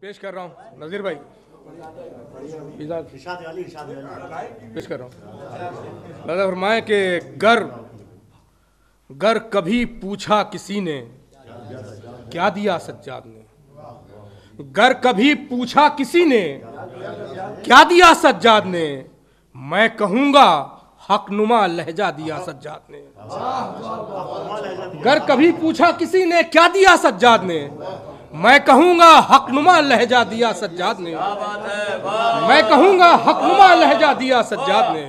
پیش کر رہا ہوں نذیر بھائی، پیش کر رہا ہوں. اللہ فرمائے کہ گر کبھی پوچھا کسی نے کیا دیا سجاد نے، گر کبھی پوچھا کسی نے کیا دیا سجاد نے، میں کہوں گا حق نما لہجہ دیا سجاد نے. گر کبھی پوچھا کسی نے کیا دیا سجاد نے، میں کہوں گا حق نما لہجہ دیا سجاد نے، میں کہوں گا حق نما لہجہ دیا سجاد نے.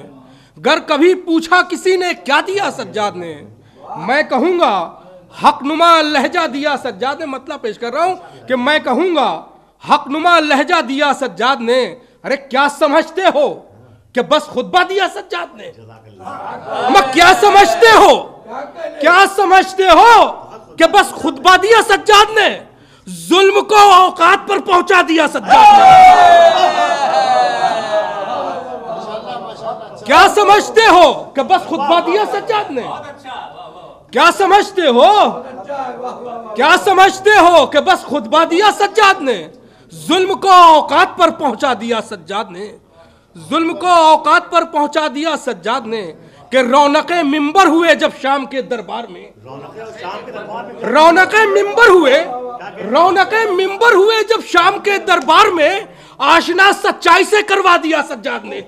گر کبھی پوچھا کسی نے کیا دیا سجاد نے، میں کہوں گا حق نما لہجہ دیا سجاد نے. مطلب پیش کر رہا ہوں کہ میں کہوں گا حق نما لہجہ دیا سجاد نے. ارے کیا سمجھتے ہو کہ بس خطبہ دیا سجاد نے؟ کیا سمجھتے ہو، کیا سمجھتے ہو کہ بس خطبہ دیا سجاد نے؟ ظلم کو اوقات پر پہنچا دیا سجاد نے. کیا سمجھتے ہو کہ بس خطبہ دیا سجاد نے؟ کیا سمجھتے ہو، کیا سمجھتے ہو کہ بس خطبہ دیا سجاد نے؟ ظلم کو اوقات پر پہنچا دیا سجاد نے، ظلم کو اوقات پر پہنچا دیا سجاد نے. کہ رونقیں ممبر ہوئے جب شام کے دربار میں، رونقیں ممبر ہوئے جب شام کے دربار میں، آشنا سچائی سے کروا دیا سجاد نے.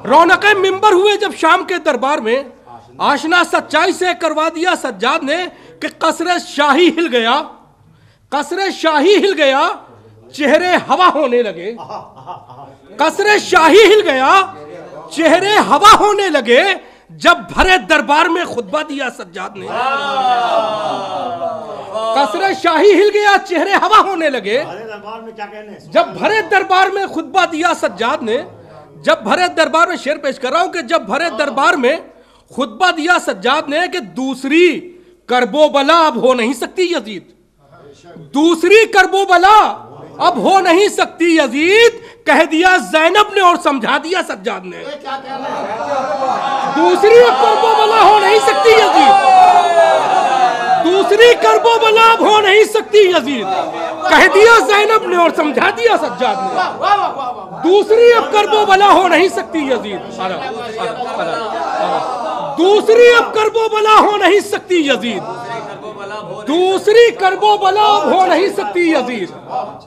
رونقیں ممبر ہوئے جب شام کے دربار میں، آشنا سچائی سے کروا دیا سجاد نے. کہ قصر شاہی ہل گیا، قصر شاہی ہل گیا، چہرے ہوا ہونے لگے. قصر شاہی ہل گیا، چہرے ہوا ہونے لگے، جب بھرے دربار میں خطبہ دیا سجاد نے. قصر شاہی ہل گیا، چہرے ہوا ہونے لگے، جب بھرے دربار میں خطبہ دیا سجاد نے. جب بھرے دربار میں، شعر پیش کر رہا ہوں کہ جب بھرے دربار میں خطبہ دیا سجاد نے. کہ دوسری کرب و بلا اب ہو نہیں سکتی یزید، دوسری کرب و بلا اب ہو نہیں سکتی یزید، کہہ دیا زینب نے اور سمجھا دیا سجاد نے. دوسری کرب و بلا ہو نہیں سکتی یزید، دوسری کرب و بلا اب ہو نہیں سکتی یزید، کہہ دیا زینب نے اور سمجھا دیا سجاد نے. دوسری اب کرب و بلا ہو نہیں سکتی یزید، دوسری اب کرب و بلا ہو نہیں سکتی یزید، دوسری کرب و بلا اب ہو نہیں سکتی یزید،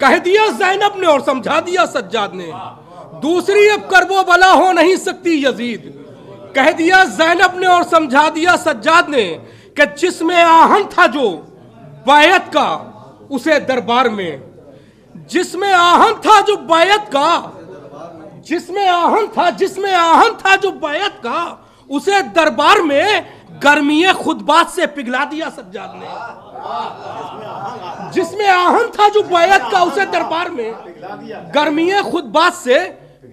کہہ دیا زینب نے اور سمجھا دیا سجاد نے. دوسری اب کرب و بلا ہو نہیں سکتی یزید، کہہ دیا زینب نے اور سمجھا دیا سجاد نے. کہ جس میں آہن تھا جو بیعت کا اسے دربار میں، جس میں آہن تھا جو بیعت کا، جس میں آہن تھا جو بیعت کا، اسے دربار میں گرمی خطبات سے پگھلا دیا سجاد نے. جس میں آہن تھا جو بیعت کا، اسے دربار میں گرمی خطبات سے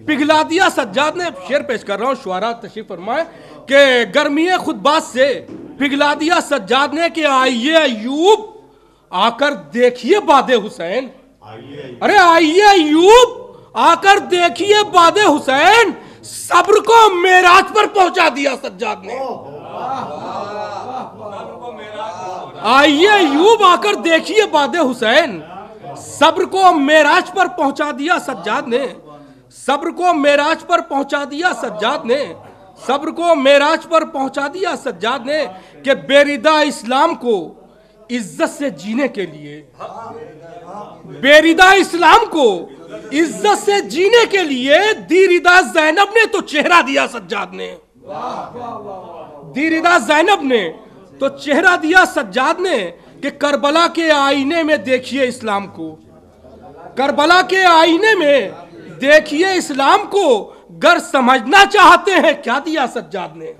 پگھلا دیا سجاد نے. شعر پیش کر رہا ہوں، شعراء تشریف فرمائے کہ گرمی خطبات سے پگھلا دیا سجاد نے. کہ آئیے ایوب آ کر دیکھیے باد حسین، ارے آئیے ایوب آ کر دیکھیے باد حسین، صبر کو معراج پر پہنچا دیا سجاد نے. آئیے ایوب آ کر دیکھیے باد حسین، صبر کو معراج پر پہنچا دیا سجاد نے. صبر کو معراج پر پہنچا دیا سجاد نے، صبر کو معراج پر پہنچا دیا سجاد نے. کہ بے ردا اسلام کو عزت سے جینے کے لیے، بے ردا اسلام کو عزت سے جینے کے لیے، دی ردا زینب نے تو چہرہ دیا سجاد نے. دی ردا زینب نے تو چہرہ دیا سجاد نے. کہ کربلا کے آئینے میں دیکھیے اسلام کو، کربلا کے آئینے میں دیکھیے اسلام کو، گر سمجھنا چاہتے ہیں کیا دیا سجاد نے.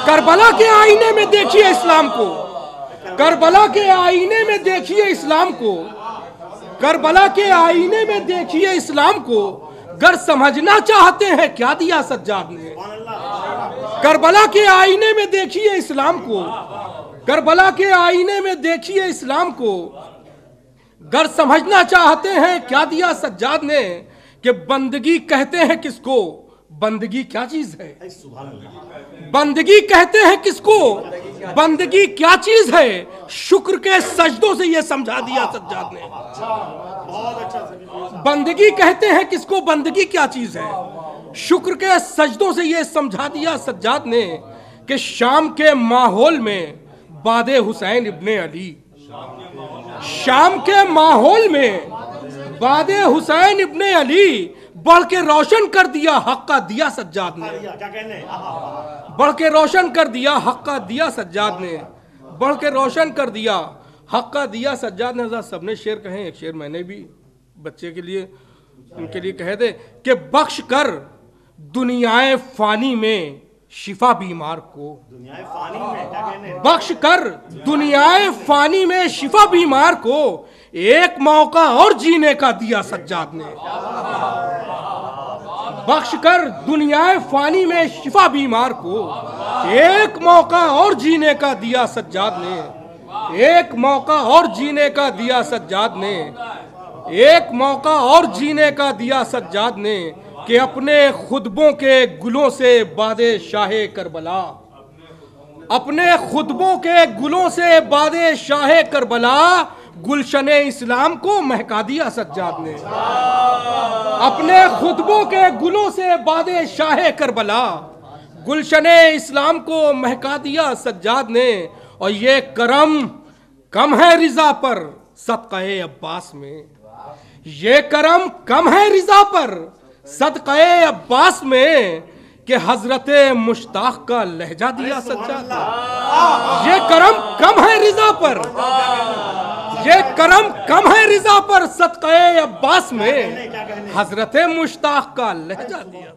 کربلا کے آئینے میں دیکھیے اسلام کو، کربلا کے آئینے میں دیکھیے اسلام کو، کربلا کے آئینے میں دیکھیے اسلام کو، گر سمجھنا چاہتے ہیں کیا دیا سجاد نے. کربلا کے آئینے میں دیکھیے اسلام کو، کربلا کے آئینے میں دیکھیے اسلام کو، گر سمجھنا چاہتے ہیں کیا دیا سجاد نے. کہ بندگی کہتے ہیں کس کو، بندگی کیا چیز ہے؟ بندگی کہتے ہیں کس کو، بندگی کیا چیز ہے شکر کے سجدوں سے یہ سمجھا دیا سجاد نے. بندگی کہتے ہیں کس کو, بندگی کیا چیز ہے شکر کے سجدوں سے یہ سمجھا دیا سجاد نے کہ شام کے ماحول میں باد حسین ابن علی, شام کے ماحول میں باد حسین ابن علی بڑھ کے روشن کر دیا حق کا دیا سجاد نے, بڑھ کے روشن کر دیا حق کا دیا سجاد نے, بڑھ کے روشن کر دیا حق کا دیا سجاد نے. سب نے شعر کہیں, ایک شعر میں نے بھی بچے کے لیے ان کے لیے کہہ دے کہ بخش کر دنیائے فانی میں شفا بیمار کو, بخش کر دنیائے فانی میں شفا بیمار کو, ایک موقع اور جینے کا دیا سجاد نے. بخش کر دنیائے فانی میں شفا بیمار کو, ایک موقع اور جینے کا دیا سجاد نے, ایک موقع اور جینے کا دیا سجاد نے, ایک موقع اور جینے کا دیا سجاد نے کہ اپنے خطبوں کے گلوں سے باد شاہ کربلا, اپنے خطبوں کے گلوں سے باد شاہ کربلا گلشن اسلام کو مہکا دیا سجاد نے. اپنے خطبوں کے گلوں سے باد شاہ کربلا گلشن اسلام کو مہکا دیا سجاد نے. اور یہ کرم کم ہے رضا پر صدقہ عباس میں, یہ کرم کم ہے رضا پر صدقہ عباس میں کہ حضرت مشتاق کا لہجہ دیا سجاد نے. یہ کرم کم ہے رضا پر, یہ کرم کم ہے رضا پر صدقہ عباس میں حضرت مشتاق کا لہجہ دیا.